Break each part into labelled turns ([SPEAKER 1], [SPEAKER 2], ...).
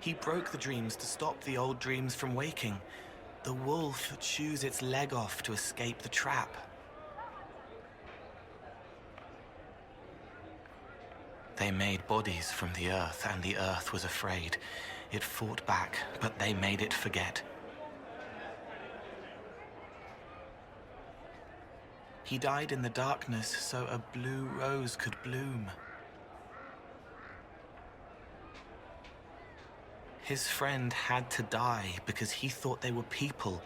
[SPEAKER 1] He broke the dreams to stop the old dreams from waking. The wolf chews its leg off to escape the trap. They made bodies from the earth, and the earth was afraid. It fought back, but they made it forget. He died in the darkness so a blue rose could bloom. His friend had to die because he thought they were people.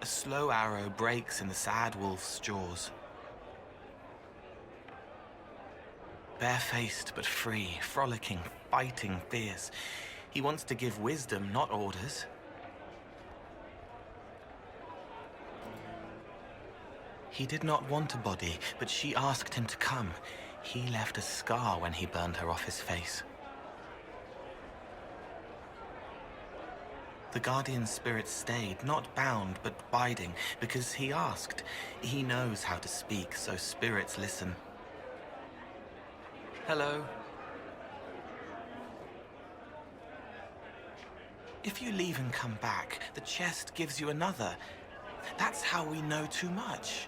[SPEAKER 1] A slow arrow breaks in the sad wolf's jaws. Barefaced but free, frolicking, fighting, fierce. He wants to give wisdom, not orders. He did not want a body, but she asked him to come. He left a scar when he burned her off his face. The guardian spirit stayed, not bound, but biding, because he asked. He knows how to speak, so spirits listen. Hello. If you leave and come back, the chest gives you another. That's how we know too much.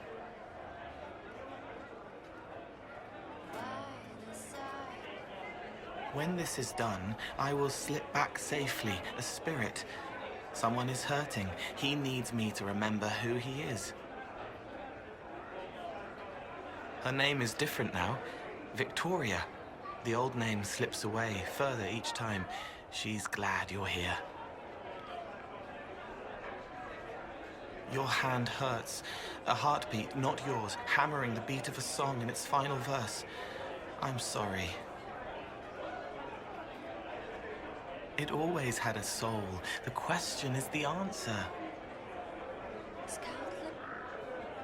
[SPEAKER 1] When this is done, I will slip back safely, a spirit. Someone is hurting. He needs me to remember who he is. Her name is different now. Victoria. The old name slips away further each time. She's glad you're here. Your hand hurts. A heartbeat, not yours, hammering the beat of a song in its final verse. I'm sorry. It always had a soul. The question is the answer.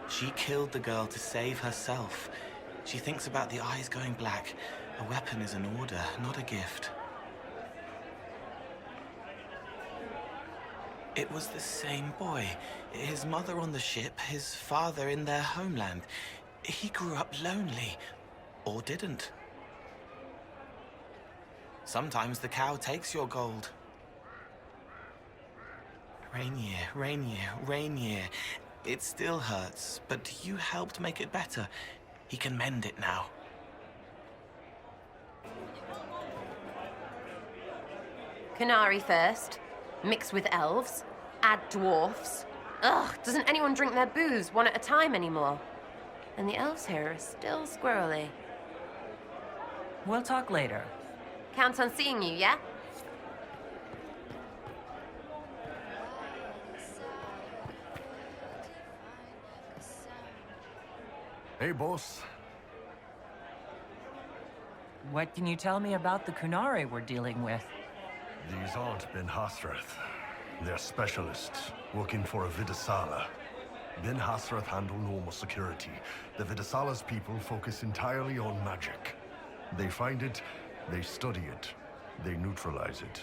[SPEAKER 1] She killed the girl to save herself. She thinks about the eyes going black. A weapon is an order, not a gift. It was the same boy. His mother on the ship, his father in their homeland. He grew up lonely, or didn't. Sometimes the cow takes your gold. Rainier, Rainier, Rainier. It still hurts, but you helped make it better. He can mend it now.
[SPEAKER 2] Canary first, mix with elves, add dwarfs. Ugh, doesn't anyone drink their booze one at a time anymore? And the elves here are still squirrely.
[SPEAKER 3] We'll talk later.
[SPEAKER 2] Count on seeing you, yeah?
[SPEAKER 4] Hey, boss.
[SPEAKER 3] What can you tell me about the Kunari we're dealing with?
[SPEAKER 4] These aren't Ben Hasrath. They're specialists working for a Vidasala. Ben Hasrath handle normal security. The Vidasala's people focus entirely on magic. They find it, they study it, they neutralize it.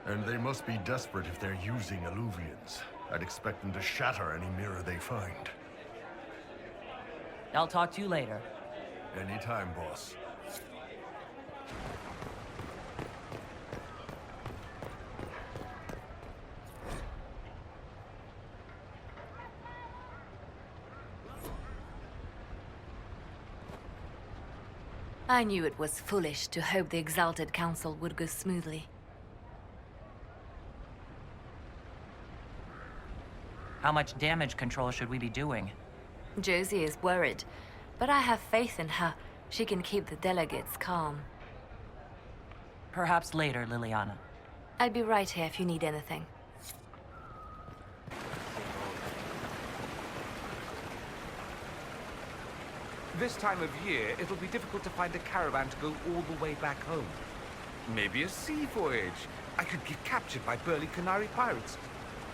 [SPEAKER 4] And they must be desperate if they're using Alluvians. I'd expect them to shatter any mirror they find.
[SPEAKER 3] I'll talk to you later.
[SPEAKER 4] Anytime, boss.
[SPEAKER 5] I knew it was foolish to hope the Exalted Council would go smoothly.
[SPEAKER 3] How much damage control should we be doing?
[SPEAKER 5] Josie is worried, but I have faith in her. She can keep the delegates calm.
[SPEAKER 3] Perhaps later, Liliana.
[SPEAKER 5] I'll be right here if you need anything.
[SPEAKER 6] This time of year, it'll be difficult to find a caravan to go all the way back home. Maybe a sea voyage. I could get captured by burly Canary pirates.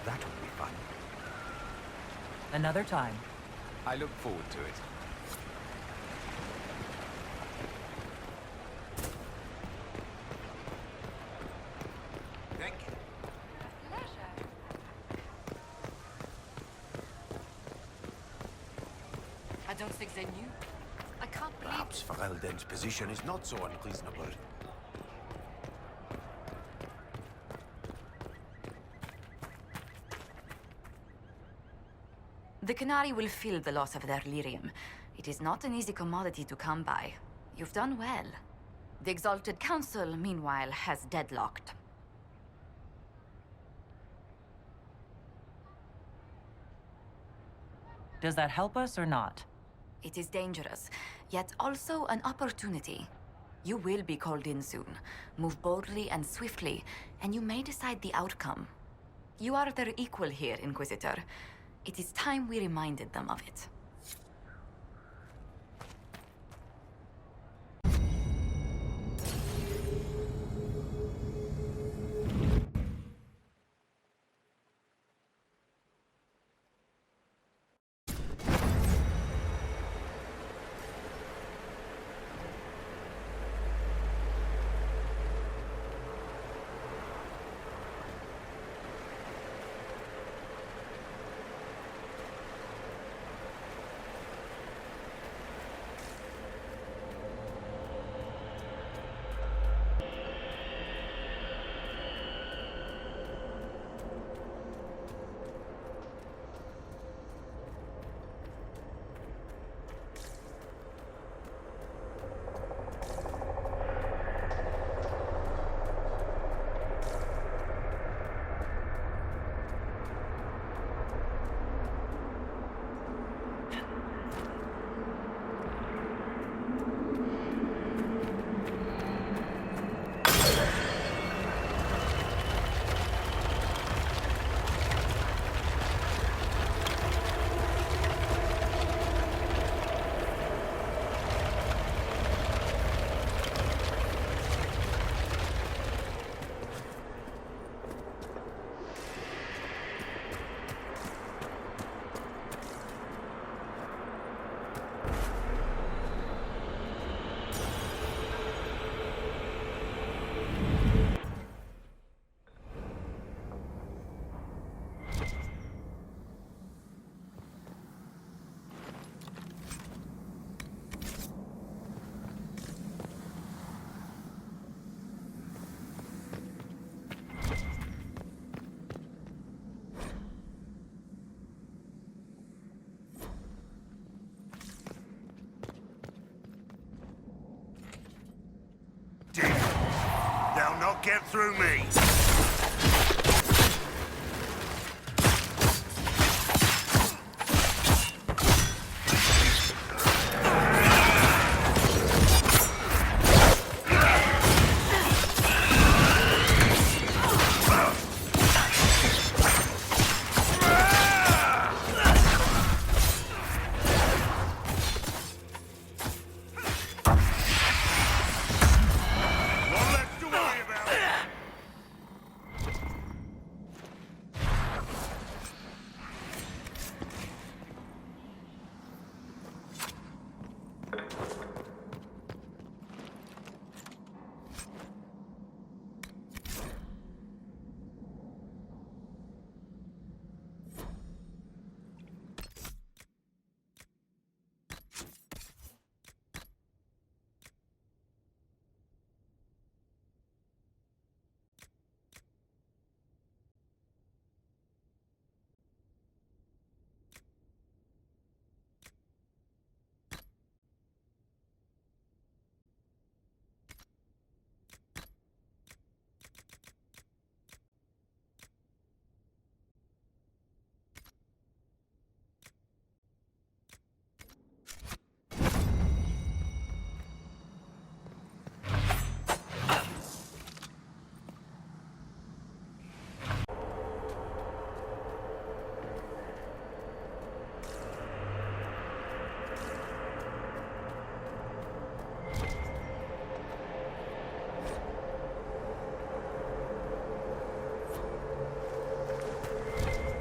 [SPEAKER 6] That would be fun.
[SPEAKER 3] Another time.
[SPEAKER 6] I look forward to it. Thank you.
[SPEAKER 7] I don't think they knew. I can't believe...
[SPEAKER 8] Perhaps Ferelden's position is not so unreasonable.
[SPEAKER 7] The Canary will feel the loss of their lyrium. It is not an easy commodity to come by. You've done well. The Exalted Council, meanwhile, has deadlocked.
[SPEAKER 3] Does that help us or not?
[SPEAKER 7] It is dangerous, yet also an opportunity. You will be called in soon. Move boldly and swiftly, and you may decide the outcome. You are their equal here, Inquisitor. It is time we reminded them of it.
[SPEAKER 4] They'll not get through me. One left to worry about.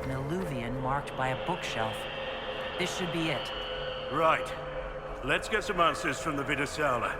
[SPEAKER 3] An alluvion marked by a bookshelf. This should be it.
[SPEAKER 8] Right. Let's get some answers from the Vidasala.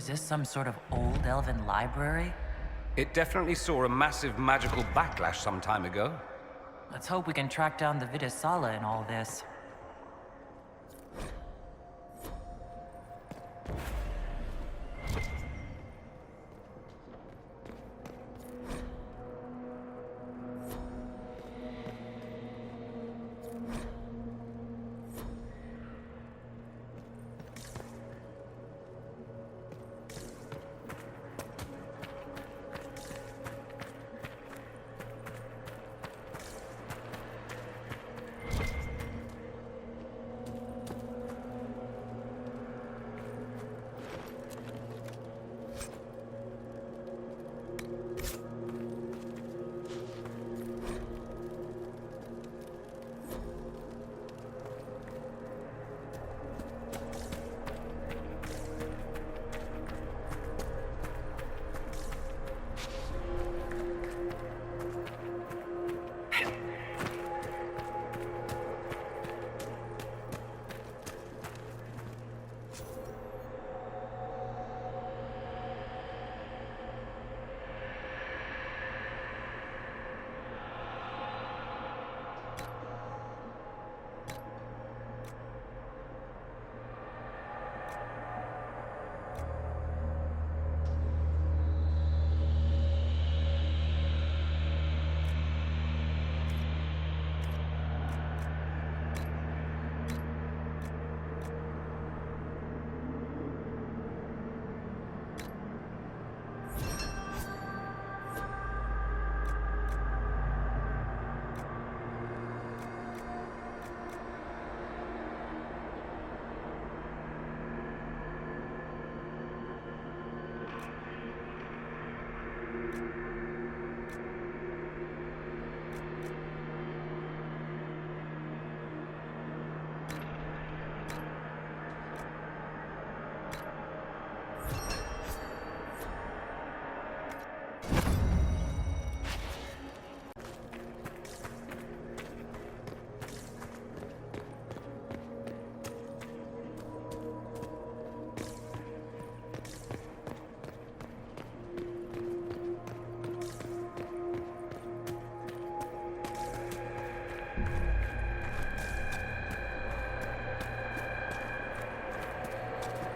[SPEAKER 3] Is this some sort of old elven library?
[SPEAKER 6] It definitely saw a massive magical backlash some time ago.
[SPEAKER 3] Let's hope we can track down the Vidisala in all this.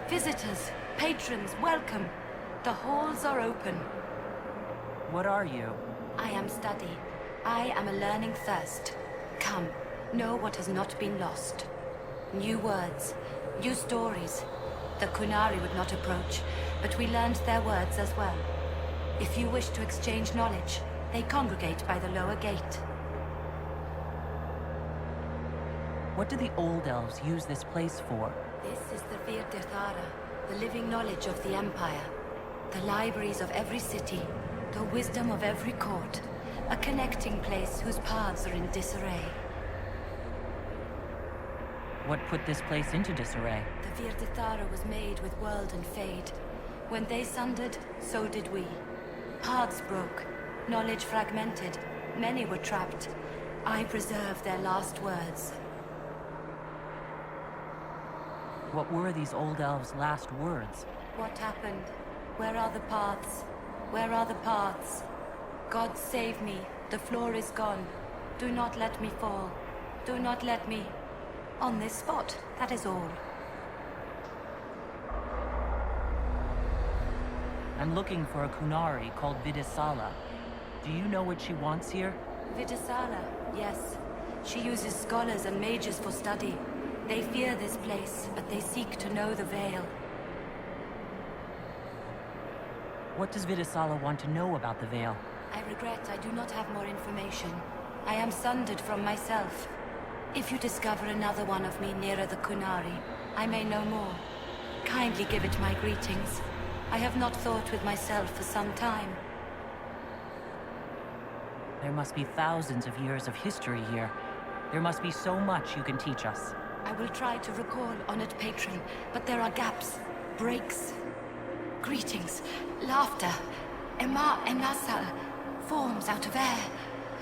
[SPEAKER 7] Visitors, patrons, welcome. The halls are open.
[SPEAKER 3] What are you?
[SPEAKER 7] I am study. I am a learning thirst. Come, know what has not been lost. New words, new stories. The Kunari would not approach, but we learned their words as well. If you wish to exchange knowledge, they congregate by the lower gate.
[SPEAKER 3] What do the Old Elves use this place for?
[SPEAKER 7] This is the Virtithara, the living knowledge of the Empire. The libraries of every city, the wisdom of every court. A connecting place whose paths are in disarray.
[SPEAKER 3] What put this place into disarray?
[SPEAKER 7] The Virtithara was made with world and fade. When they sundered, so did we. Paths broke, knowledge fragmented, many were trapped. I preserve their last words.
[SPEAKER 3] What were these Old Elves' last words?
[SPEAKER 7] What happened? Where are the paths? Where are the paths? God save me. The floor is gone. Do not let me fall. Do not let me... On this spot, that is all.
[SPEAKER 3] I'm looking for a Kunari called Vidisala. Do you know what she wants here?
[SPEAKER 7] Vidisala, yes. She uses scholars and mages for study. They fear this place, but they seek to know the Veil.
[SPEAKER 3] What does Vidisala want to know about the Veil?
[SPEAKER 7] I regret I do not have more information. I am sundered from myself. If you discover another one of me nearer the Kunari, I may know more. Kindly give it my greetings. I have not thought with myself for some time.
[SPEAKER 3] There must be thousands of years of history here. There must be so much you can teach us.
[SPEAKER 7] I will try to recall, honored patron, but there are gaps, breaks. Greetings, laughter, Ema Enasal, forms out of air,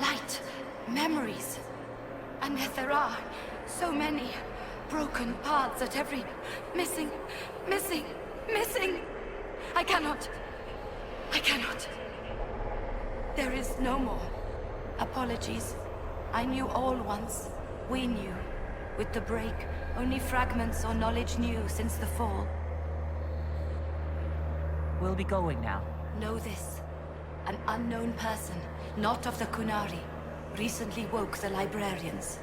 [SPEAKER 7] light, memories. And yet there are so many broken paths at every... missing.
[SPEAKER 5] I cannot. I cannot. There is no more. Apologies. I knew all once. We knew. With the break, only fragments or knowledge new since the fall.
[SPEAKER 3] We'll be going now.
[SPEAKER 5] Know this. An unknown person, not of the Kunari, recently woke the librarians.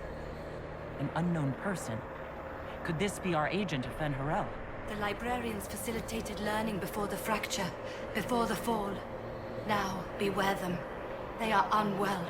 [SPEAKER 3] An unknown person? Could this be our agent of Ben Harel?
[SPEAKER 5] The librarians facilitated learning before the fracture, before the fall. Now, beware them. They are unwell.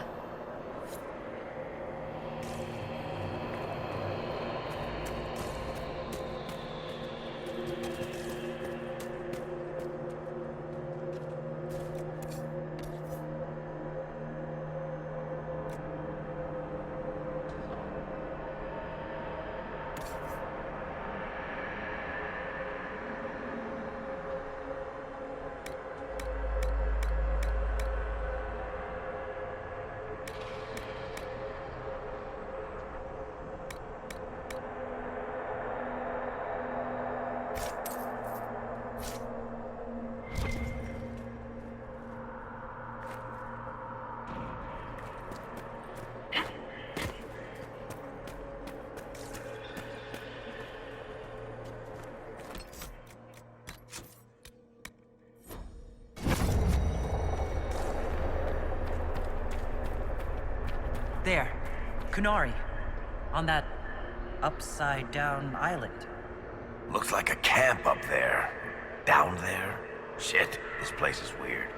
[SPEAKER 3] There. Kunari. On that upside-down island.
[SPEAKER 9] Looks like a camp up there. Down there. Shit, this place is weird.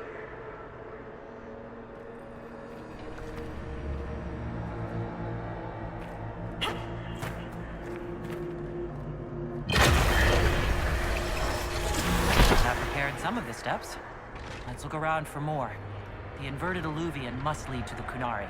[SPEAKER 3] That prepared some of the steps. Let's look around for more. The inverted alluvion must lead to the Kunari.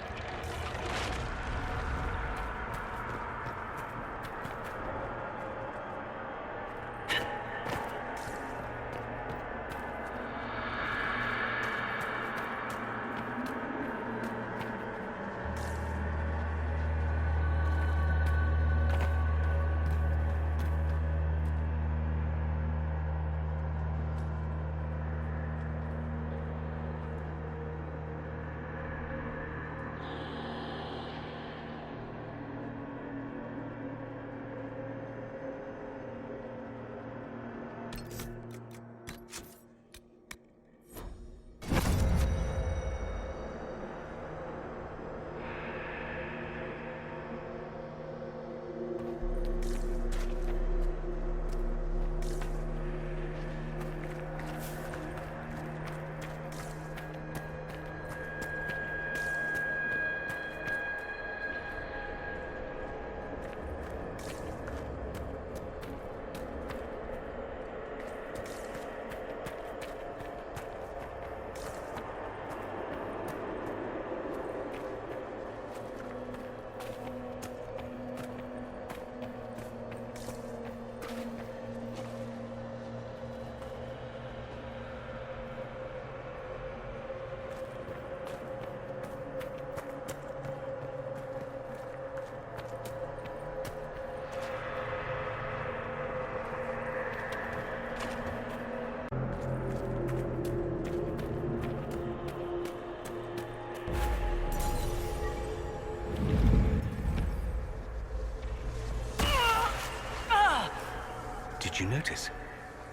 [SPEAKER 6] Did you notice?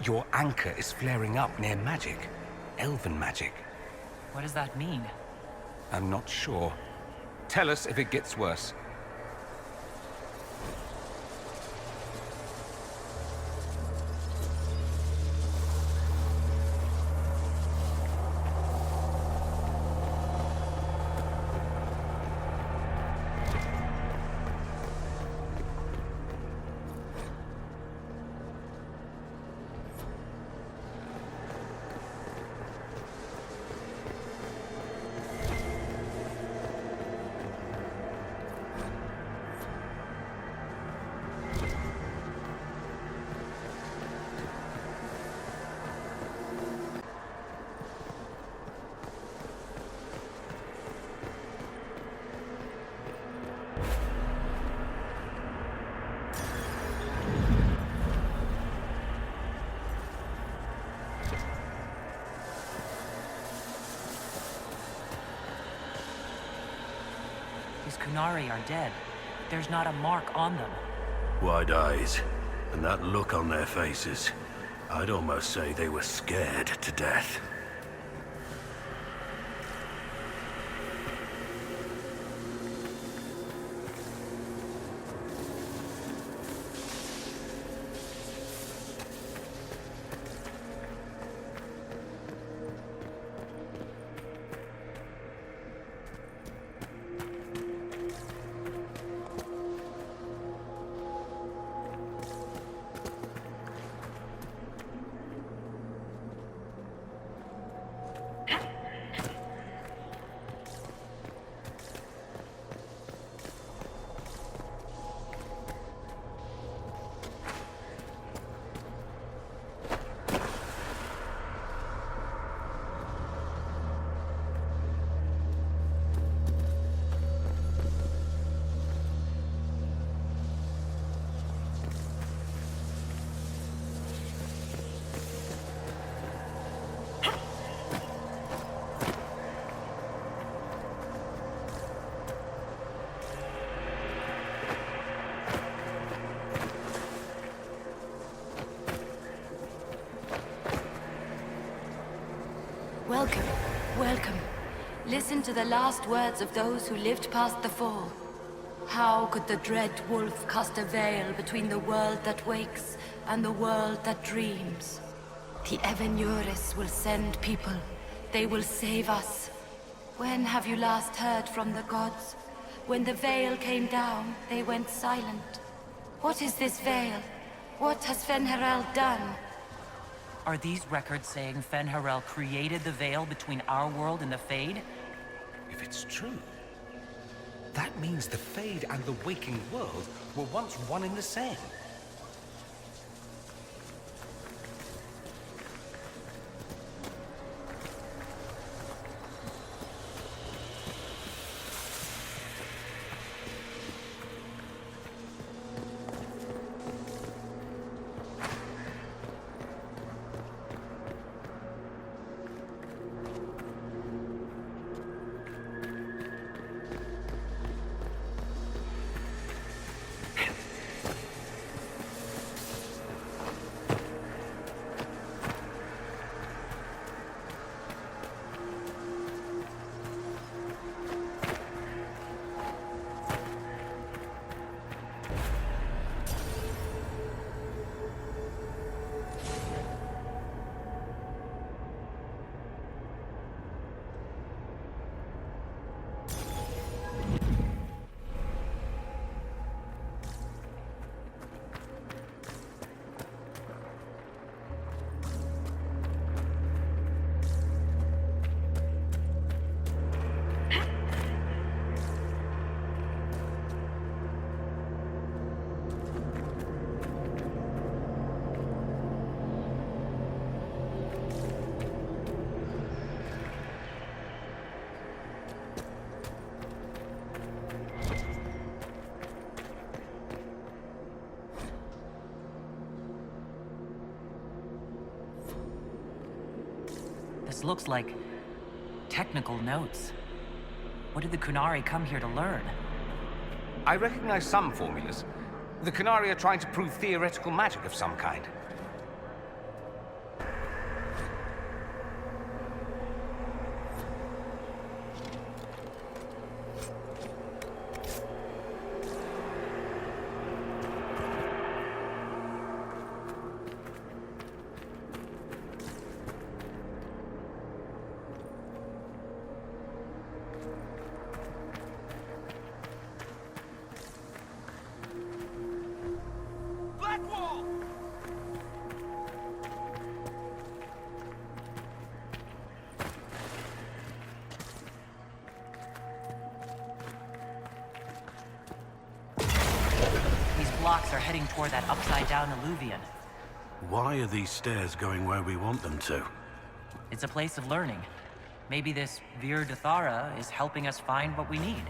[SPEAKER 6] Your anchor is flaring up near magic. Elven magic.
[SPEAKER 3] What does that mean?
[SPEAKER 6] I'm not sure. Tell us if it gets worse.
[SPEAKER 3] Kunari are dead. There's not a mark on them.
[SPEAKER 8] Wide eyes, and that look on their faces. I'd almost say they were scared to death.
[SPEAKER 5] Welcome, welcome. Listen to the last words of those who lived past the fall. How could the dread wolf cast a veil between the world that wakes and the world that dreams? The Evenuris will send people. They will save us. When have you last heard from the gods? When the veil came down, they went silent. What is this veil? What has Fen'Harel done?
[SPEAKER 3] Are these records saying Fen'Harel created the veil between our world and the Fade?
[SPEAKER 6] If it's true, that means the Fade and the waking world were once one and the same.
[SPEAKER 3] This looks like technical notes. What did the Kunari come here to learn?
[SPEAKER 6] I recognize some formulas. The Kunari are trying to prove theoretical magic of some kind.
[SPEAKER 3] Blocks are heading toward that upside-down alluvion.
[SPEAKER 8] Why are these stairs going where we want them to?
[SPEAKER 3] It's a place of learning. Maybe this Vir Dathara is helping us find what we need.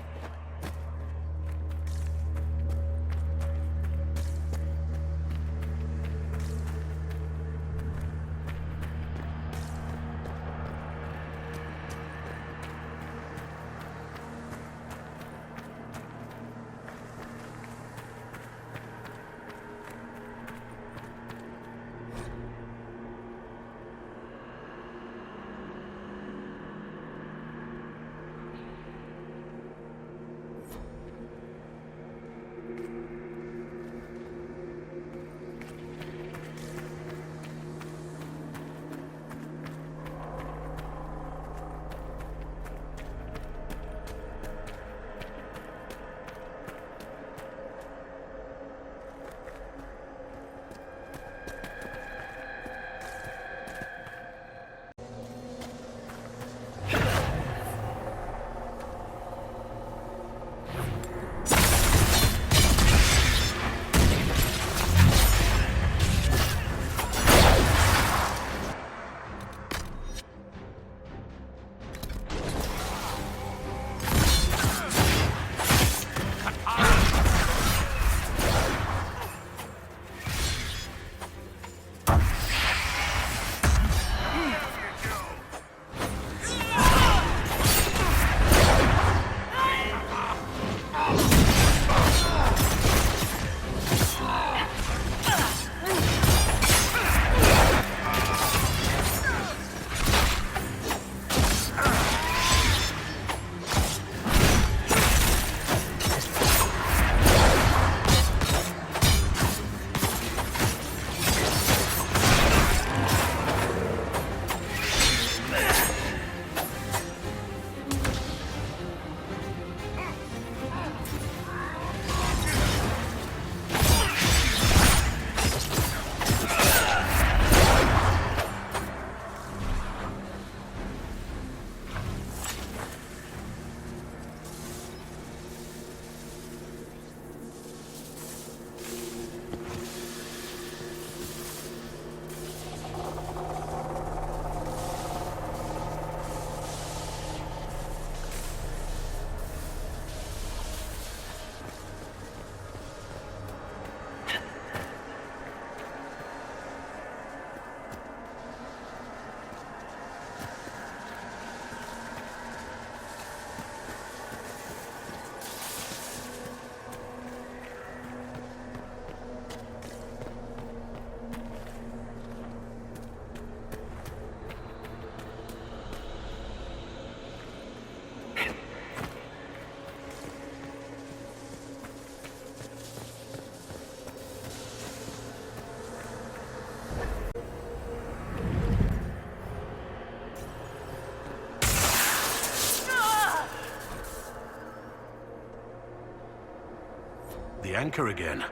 [SPEAKER 8] The anchor again.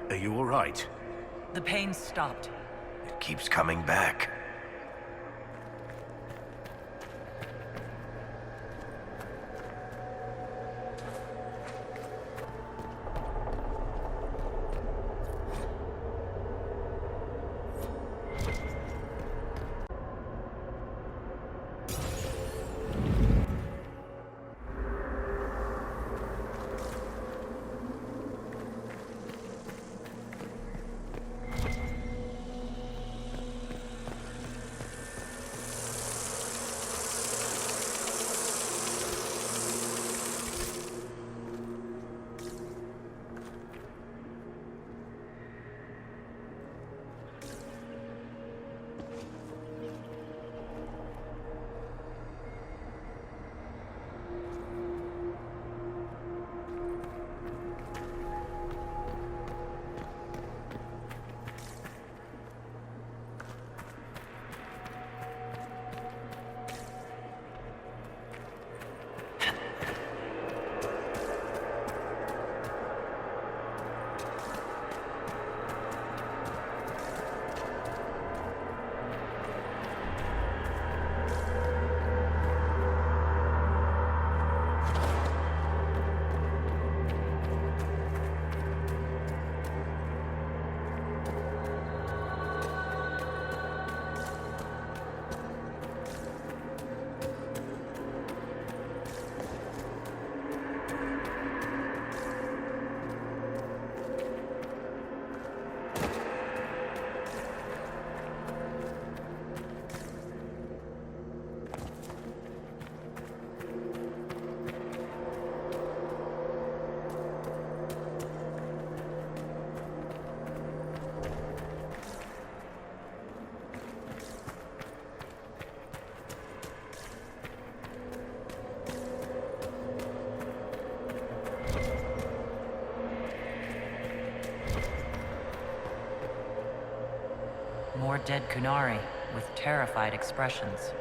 [SPEAKER 8] Are you all right?
[SPEAKER 3] The pain stopped.
[SPEAKER 9] It keeps coming back.
[SPEAKER 3] More dead Kunari, with terrified expressions.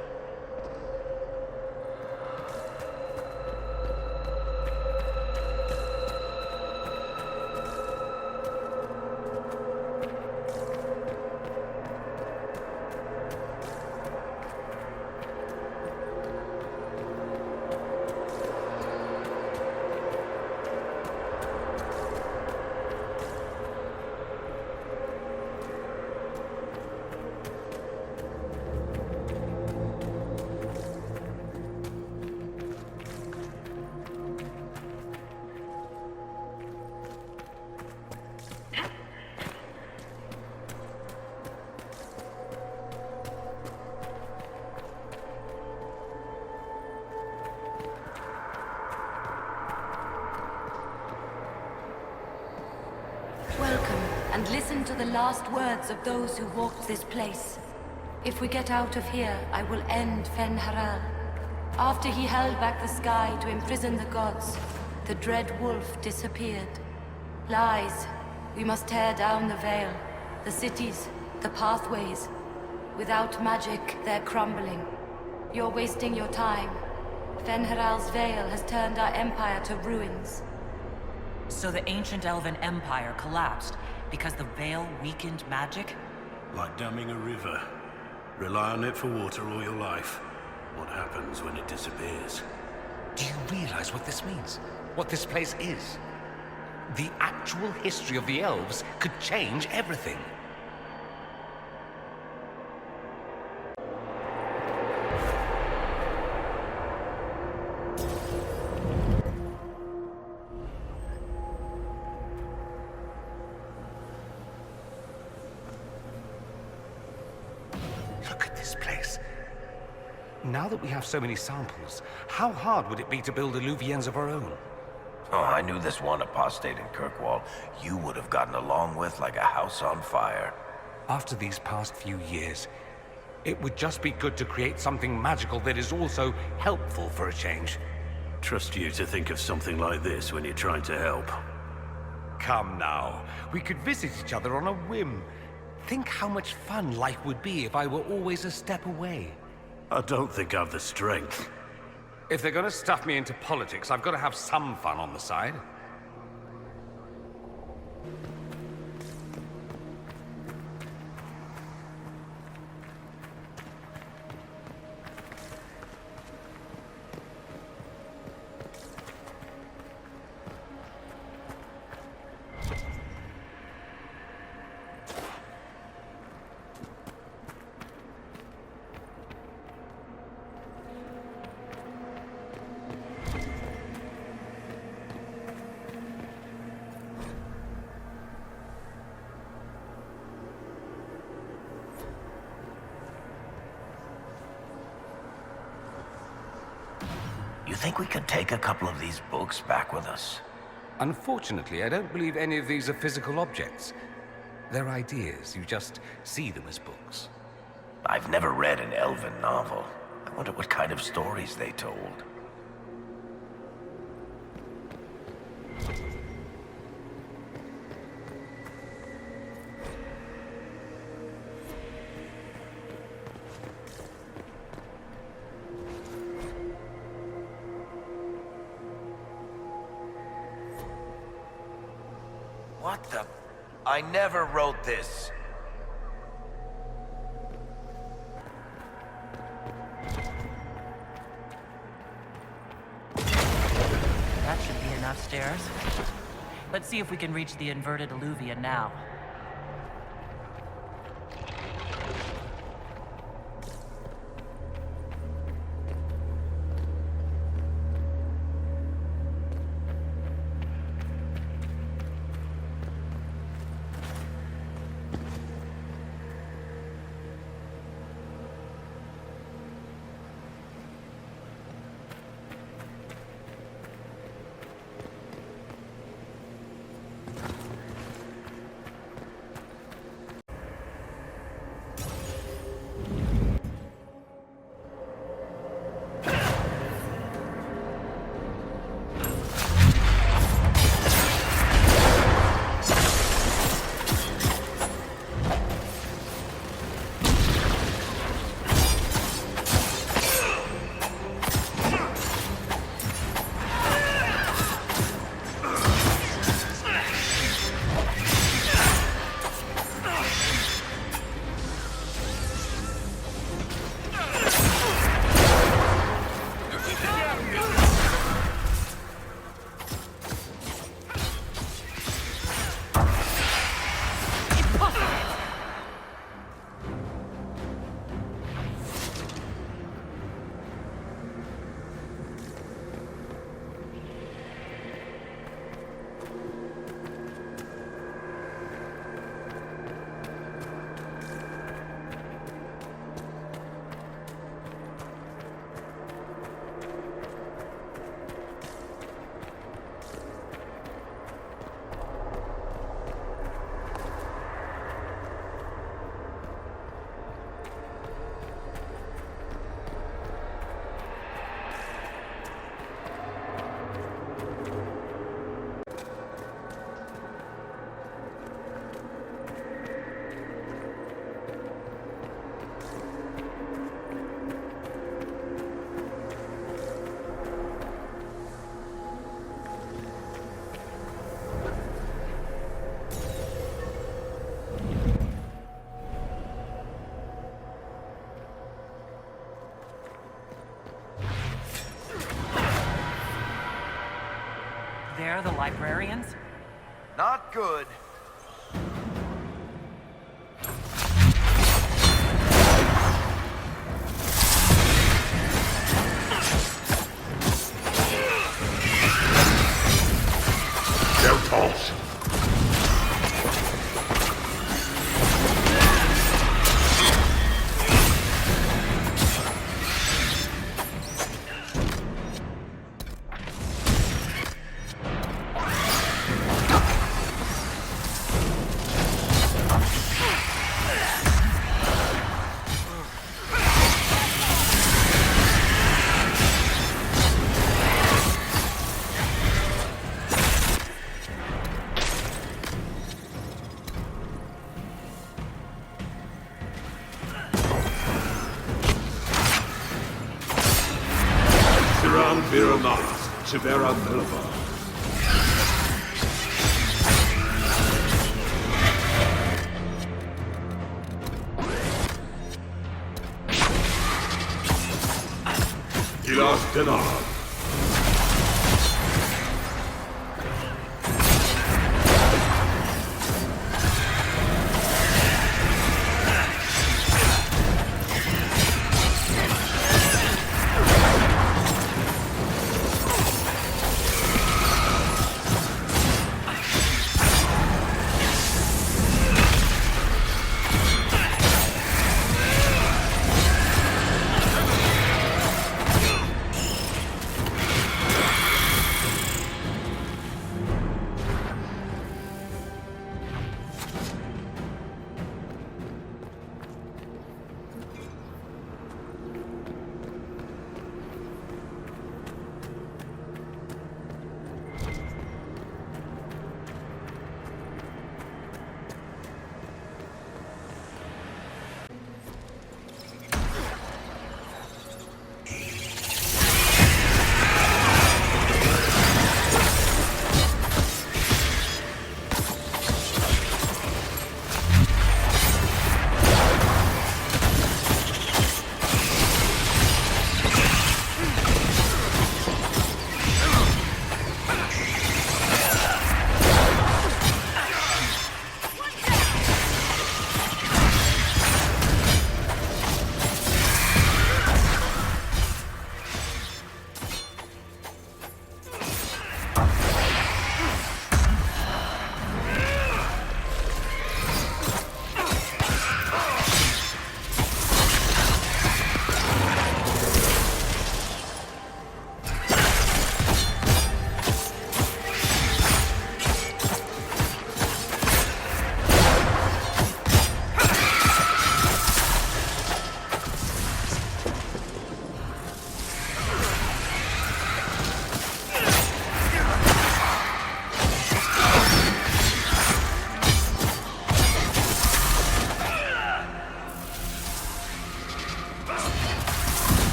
[SPEAKER 5] Welcome, and listen to the last words of those who walked this place. If we get out of here, I will end Fen-Haral. After he held back the sky to imprison the gods, the dread wolf disappeared. Lies. We must tear down the veil, the cities, the pathways. Without magic, they're crumbling. You're wasting your time. Fen-Haral's veil has turned our empire to ruins.
[SPEAKER 3] So the ancient elven empire collapsed because the veil weakened magic?
[SPEAKER 8] Like damming a river. Rely on it for water all your life. What happens when it disappears?
[SPEAKER 6] Do you realize what this means? What this place is? The actual history of the elves could change everything. Look at this place. Now that we have so many samples, how hard would it be to build Illuvians of our own?
[SPEAKER 9] Oh, I knew this one apostate in Kirkwall you would have gotten along with like a house on fire.
[SPEAKER 6] After these past few years, it would just be good to create something magical that is also helpful for a change.
[SPEAKER 8] Trust you to think of something like this when you're trying to help.
[SPEAKER 6] Come now, we could visit each other on a whim. Think how much fun life would be if I were always a step away.
[SPEAKER 8] I don't think I've the strength.
[SPEAKER 6] If they're gonna stuff me into politics, I've got to have some fun on the side.
[SPEAKER 9] think we could take a couple of these books back with us?
[SPEAKER 6] Unfortunately, I don't believe any of these are physical objects. They're ideas. You just see them as books.
[SPEAKER 9] I've never read an elven novel. I wonder what kind of stories they told. What the? I never wrote this.
[SPEAKER 3] That should be enough stairs. Let's see if we can reach the inverted alluvion now. They're the librarians?
[SPEAKER 9] Not good.
[SPEAKER 10] Severa Milva. Ilas Denar.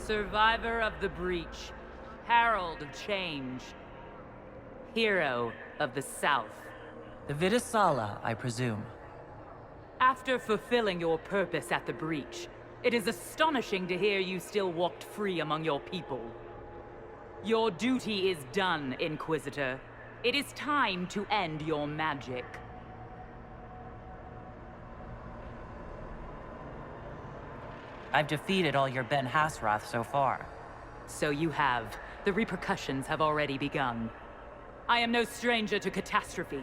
[SPEAKER 10] Survivor of the breach. Herald of change. Hero of the South.
[SPEAKER 3] The Vidisala, I presume.
[SPEAKER 10] After fulfilling your purpose at the breach, it is astonishing to hear you still walked free among your people. Your duty is done, Inquisitor. It is time to end your magic.
[SPEAKER 3] I've defeated all your Ben Hasrath so far.
[SPEAKER 10] So you have. The repercussions have already begun. I am no stranger to catastrophe,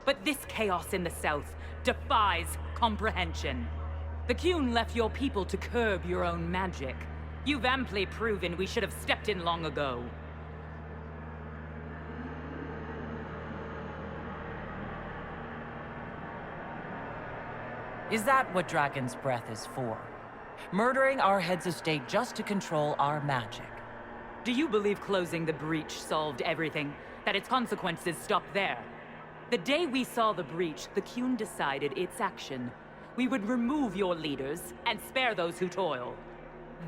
[SPEAKER 10] but this chaos in the South defies comprehension. The Qun left your people to curb your own magic. You've amply proven we should have stepped in long ago.
[SPEAKER 3] Is that what Dragon's Breath is for? Murdering our heads of state just to control our magic?
[SPEAKER 10] Do you believe closing the breach solved everything? That its consequences stopped there? The day we saw the breach, the Qun decided its action. We would remove your leaders and spare those who toil.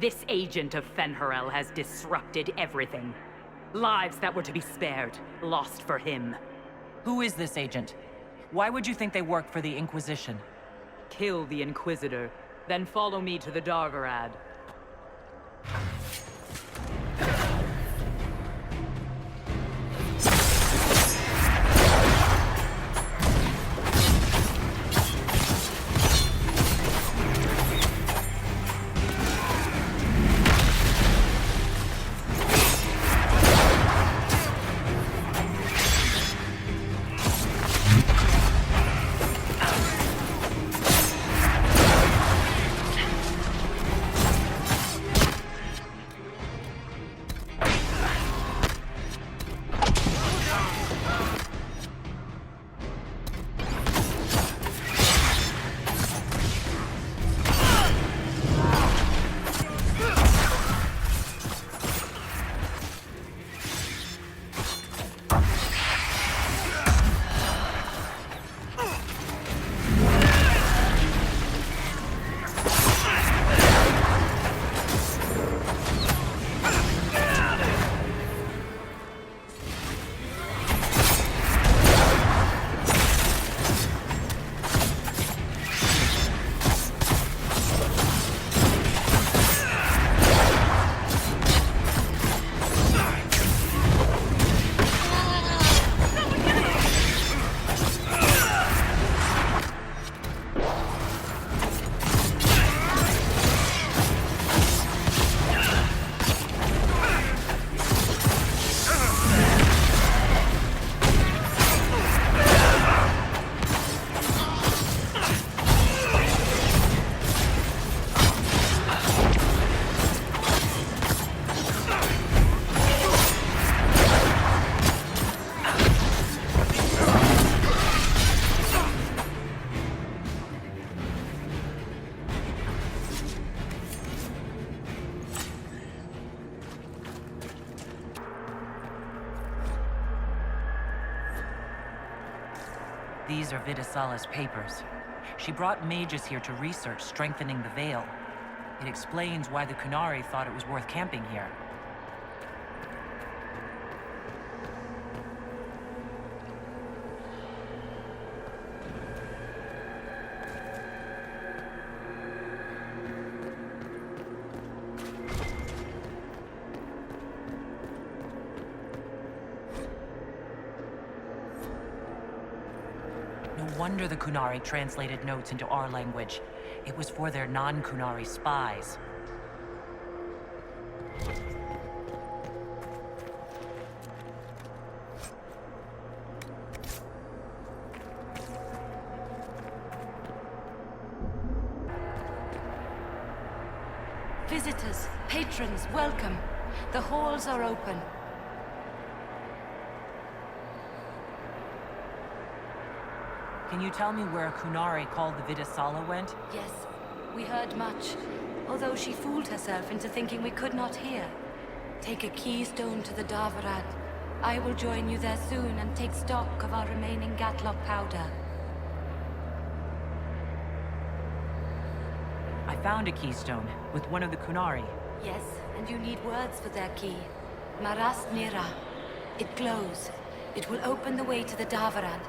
[SPEAKER 10] This agent of Fen'Harel has disrupted everything. Lives that were to be spared, lost for him.
[SPEAKER 3] Who is this agent? Why would you think they work for the Inquisition?
[SPEAKER 10] Kill the Inquisitor, then follow me to the Darvarad.
[SPEAKER 3] These are Vidisala's papers. She brought mages here to research strengthening the Veil. It explains why the Qunari thought it was worth camping here. No wonder the Qunari translated notes into our language. It was for their non-Qunari spies.
[SPEAKER 5] Visitors, patrons, welcome. The halls are open.
[SPEAKER 3] Can you tell me where a Qunari called the Vidisala went?
[SPEAKER 5] Yes, we heard much, although she fooled herself into thinking we could not hear. Take a keystone to the Darvarad. I will join you there soon and take stock of our remaining Gatlock powder.
[SPEAKER 3] I found a keystone with one of the Qunari.
[SPEAKER 5] Yes, and you need words for their key. Maras Nira. It glows. It will open the way to the Davaran.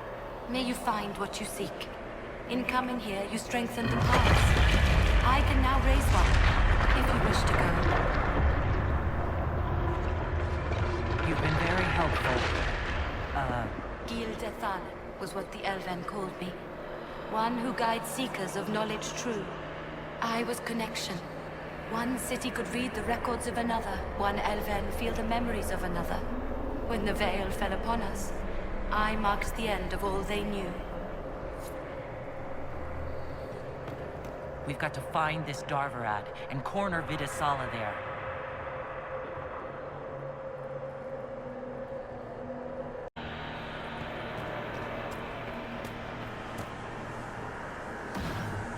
[SPEAKER 5] May you find what you seek. In coming here, you strengthen the paths. I can now raise one, if you wish to go.
[SPEAKER 3] You've been very helpful.
[SPEAKER 5] Gildethan was what the Elven called me. One who guides seekers of knowledge true. I was connection. One city could read the records of another. One Elven feel the memories of another. When the veil fell upon us, I marked the end of all they knew.
[SPEAKER 3] We've got to find this Darvarad and corner Vidisala there.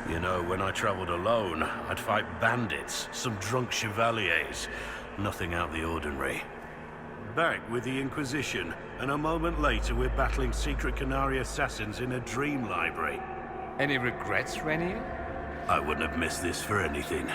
[SPEAKER 8] You know, when I traveled alone, I'd fight bandits, some drunk chevaliers. Nothing out of the ordinary. Back with the Inquisition, and a moment later we're battling secret Canary assassins in a dream library.
[SPEAKER 6] Any regrets, Renier?
[SPEAKER 8] I wouldn't have missed this for anything.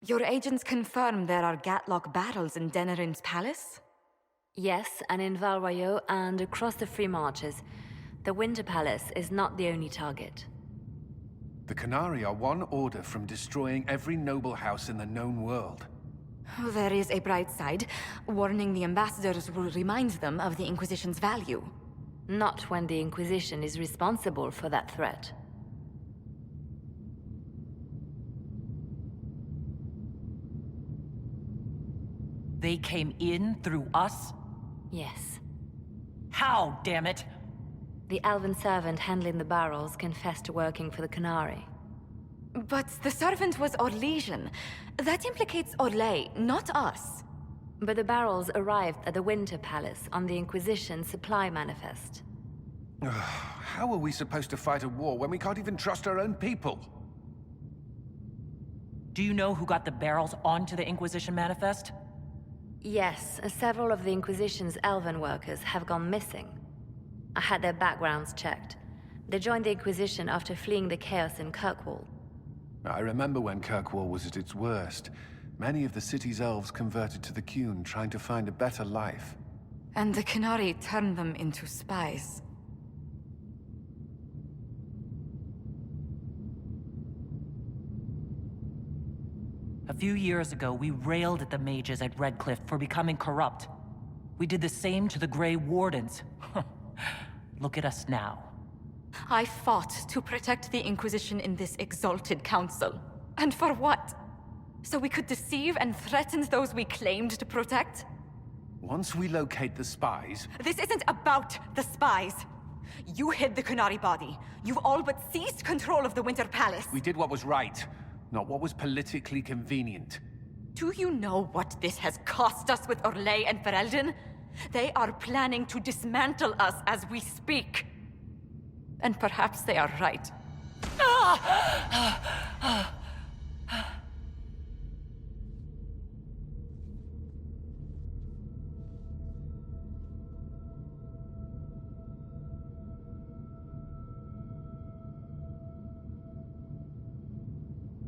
[SPEAKER 7] Your agents confirm there are Gatlock battles in Denerim's palace?
[SPEAKER 11] Yes, and in Valroyo and across the Free Marches. The Winter Palace is not the only target.
[SPEAKER 6] The Canary are one order from destroying every noble house in the known world.
[SPEAKER 7] There is a bright side. Warning the ambassadors will remind them of the Inquisition's value.
[SPEAKER 11] Not when the Inquisition is responsible for that threat.
[SPEAKER 3] They came in through us?
[SPEAKER 11] Yes.
[SPEAKER 3] How, damn it?
[SPEAKER 11] The elven servant handling the barrels confessed to working for the Canary.
[SPEAKER 7] But the servant was Orlesian. That implicates Orlais, not us.
[SPEAKER 11] But the barrels arrived at the Winter Palace on the Inquisition supply manifest.
[SPEAKER 6] How are we supposed to fight a war when we can't even trust our own people?
[SPEAKER 3] Do you know who got the barrels onto the Inquisition manifest?
[SPEAKER 11] Yes, several of the Inquisition's elven workers have gone missing. I had their backgrounds checked. They joined the Inquisition after fleeing the chaos in Kirkwall.
[SPEAKER 6] I remember when Kirkwall was at its worst. Many of the city's elves converted to the Qun, trying to find a better life.
[SPEAKER 7] And the Canary turned them into spies.
[SPEAKER 3] A few years ago, we railed at the mages at Redcliffe for becoming corrupt. We did the same to the Grey Wardens. Look at us now.
[SPEAKER 7] I fought to protect the Inquisition in this exalted council. And for what? So we could deceive and threaten those we claimed to protect?
[SPEAKER 6] Once we locate the spies...
[SPEAKER 7] This isn't about the spies. You hid the Canary body. You've all but seized control of the Winter Palace.
[SPEAKER 6] We did what was right, not what was politically convenient.
[SPEAKER 7] Do you know what this has cost us with Orlais and Ferelden? They are planning to dismantle us as we speak. And perhaps they are right.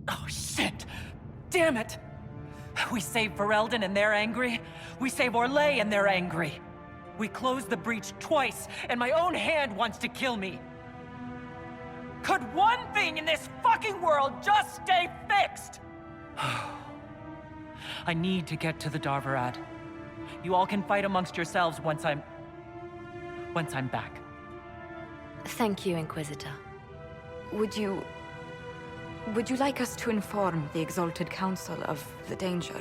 [SPEAKER 3] Oh, shit! Damn it! We save Ferelden and they're angry. We save Orlais and they're angry. We closed the breach twice, and my own hand wants to kill me. Could one thing in this fucking world just stay fixed? I need to get to the Darvarad. You all can fight amongst yourselves once I'm back.
[SPEAKER 7] Thank you, Inquisitor. Would you like us to inform the Exalted Council of the danger?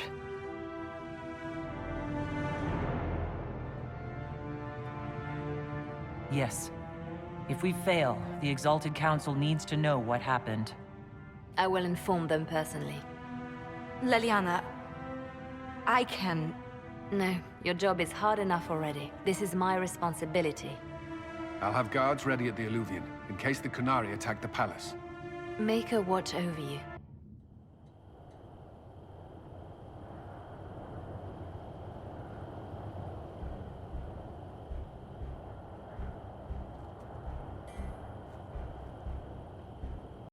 [SPEAKER 3] Yes. If we fail, the Exalted Council needs to know what happened.
[SPEAKER 11] I will inform them personally.
[SPEAKER 7] Leliana, I can...
[SPEAKER 11] No, your job is hard enough already. This is my responsibility.
[SPEAKER 12] I'll have guards ready at the Alluvion, in case the Qunari attack the palace.
[SPEAKER 11] Make her watch over you.